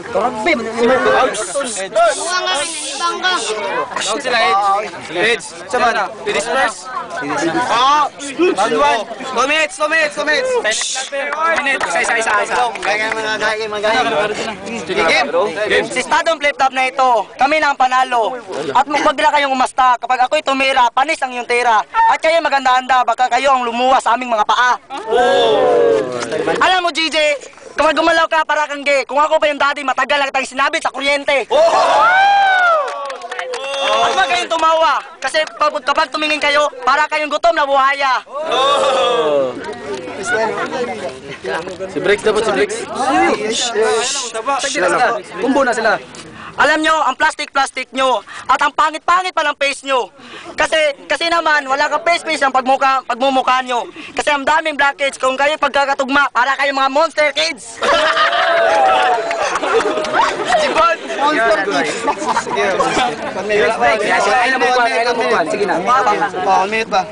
Karabbe, Buwa nga rin, ibang ka. Down sila, Heads. Sama na. Finish first. Round 1. 2 minutes. 10 minutes. Isa. Kaya Game. Si Stadong flip-top na ito, kami na ang panalo. At magbagla kayong umasta. Kapag ako'y tumira, panis ang iyong tira. At kayo maganda-handa, baka kayo ang lumuwas sa aming mga paa. Alam mo, GJ, kapag gumalaw ka, para kang gay. Kung ako pa yung daddy, matagal lang tayong sinabit sa kuryente. At wag kayong tumawa. Kasi kapag tumingin kayo, para kayong gutom na buhaya. Si Briggs dapat, si Briggs. Kumbo na sila. Alam nyo, ang plastic nyo. At ang pangit-pangit pa ng face nyo. Kasi naman, wala ka face ang pagmumukha nyo. Kasi ang daming blackheads. Kung kayo pagkakatugma, para kayong mga monster kids. Jibon! Monster kids. Sige. Ay, namukuan. Sige na. 1 minute ba?